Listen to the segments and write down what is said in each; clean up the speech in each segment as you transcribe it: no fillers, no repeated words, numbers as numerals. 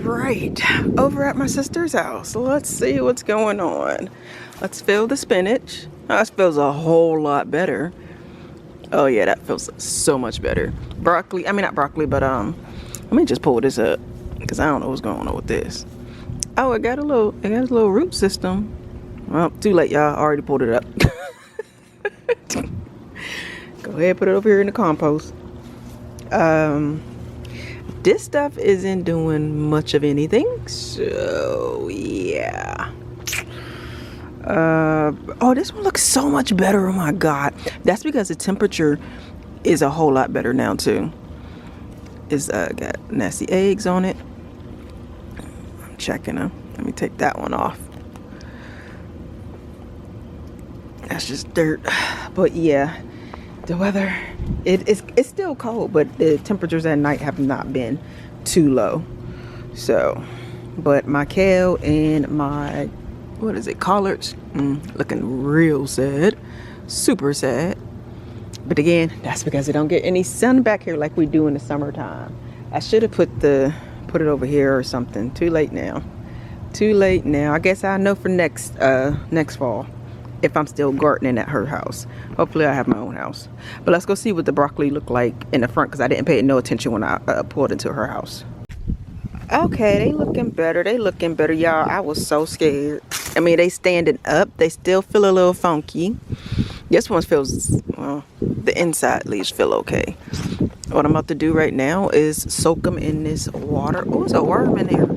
right, over at my sister's house. Let's see what's going on. Let's fill the spinach. Oh, this feels a whole lot better. Oh yeah, that feels so much better. Broccoli, I mean not broccoli, but let me just pull this up because I don't know what's going on with this. Oh, it got a little root system. Well, too late, y'all. I already pulled it up. Go ahead, put it over here in the compost. This stuff isn't doing much of anything, so yeah. Oh, this one looks so much better. Oh my god, that's because the temperature is a whole lot better now too. It's got nasty eggs on it. I'm checking them. Let me take that one off. That's just dirt. But yeah, the weather, it's still cold, but the temperatures at night have not been too low. So, but my kale and my, what is it, collards, looking real sad, super sad. But again, that's because they don't get any sun back here like we do in the summertime. I should have put it over here or something. Too late now. Too late now. I guess I know for next fall if I'm still gardening at her house. Hopefully I have my own house. But let's go see what the broccoli look like in the front because I didn't pay no attention when I pulled into her house. Okay, they looking better. They looking better, y'all. I was so scared. I mean, they standing up. They still feel a little funky. This one feels, well, the inside leaves feel okay. What I'm about to do right now is soak them in this water. Oh, there's a worm in there.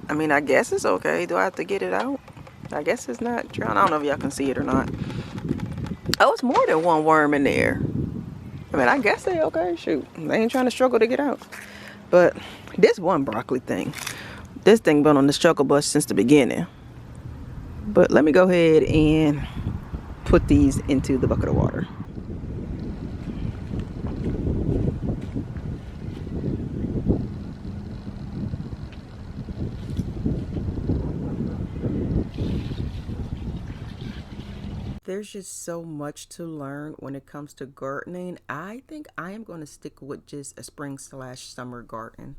I mean, I guess it's okay. Do I have to get it out? I guess it's not drowned. I don't know if y'all can see it or not. Oh, it's more than one worm in there. I mean, I guess they okay. Shoot, they ain't trying to struggle to get out. But this one broccoli thing, this thing been on the struggle bus since the beginning. But let me go ahead and put these into the bucket of water. There's just so much to learn when it comes to gardening. I think I am going to stick with just a spring/summer garden.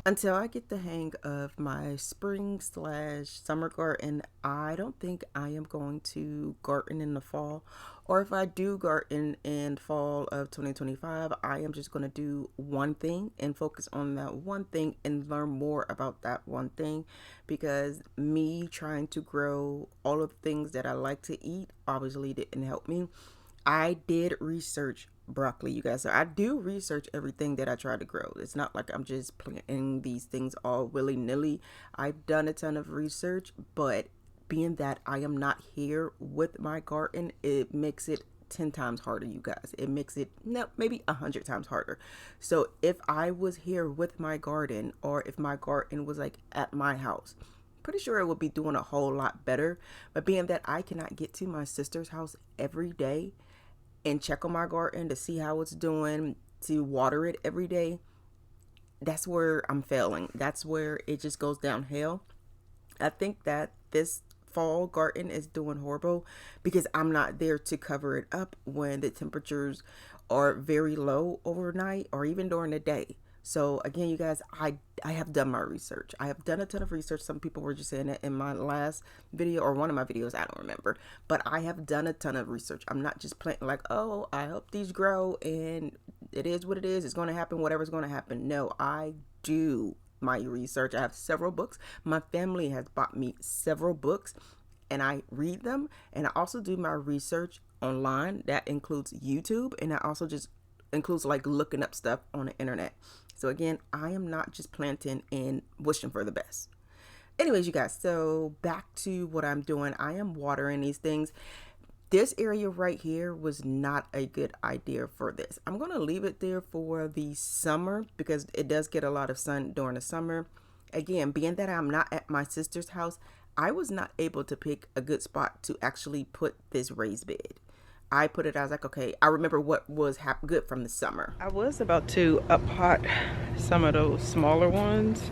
Until I get the hang of my spring/summer garden, I don't think I am going to garden in the fall. Or if I do garden in fall of 2025, I am just going to do one thing and focus on that one thing and learn more about that one thing. Because me trying to grow all of the things that I like to eat obviously didn't help me. I did research broccoli, you guys. So I do research everything that I try to grow. It's not like I'm just planting these things all willy-nilly. I've done a ton of research, but being that I am not here with my garden, it makes it 10 times harder, you guys. It makes it, no, maybe 100 times harder. So if I was here with my garden, or if my garden was like at my house, pretty sure it would be doing a whole lot better. But being that I cannot get to my sister's house every day and check on my garden to see how it's doing, to water it every day, that's where I'm failing. That's where it just goes downhill. I think that this fall garden is doing horrible because I'm not there to cover it up when the temperatures are very low overnight or even during the day. So again, you guys, I have done my research. I have done a ton of research. Some people were just saying it in my last video or one of my videos. I don't remember. But I have done a ton of research. I'm not just planting like, oh, I hope these grow and it is what it is. It's going to happen. Whatever's going to happen. No, I do my research. I have several books. My family has bought me several books and I read them. And I also do my research online. That includes YouTube. And I also just includes like looking up stuff on the internet. So again, I am not just planting and wishing for the best. Anyways, you guys, so back to what I'm doing. I am watering these things. This area right here was not a good idea for this. I'm going to leave it there for the summer because it does get a lot of sun during the summer. Again, being that I'm not at my sister's house, I was not able to pick a good spot to actually put this raised bed. I put it, I was like, okay, I remember what was good from the summer. I was about to up-pot some of those smaller ones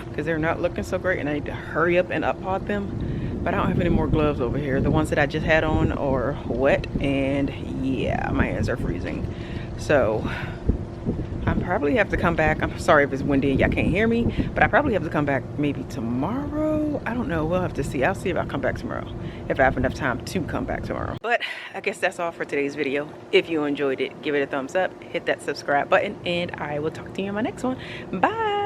because they're not looking so great and I need to hurry up and up-pot them. But I don't have any more gloves over here. The ones that I just had on are wet, and yeah, my hands are freezing. So I probably have to come back. I'm sorry if it's windy and y'all can't hear me, but I probably have to come back maybe tomorrow. I don't know. We'll have to see. I'll see if I'll come back tomorrow, if I have enough time to come back tomorrow. But I guess that's all for today's video. If you enjoyed it, give it a thumbs up, hit that subscribe button, and I will talk to you in my next one. Bye.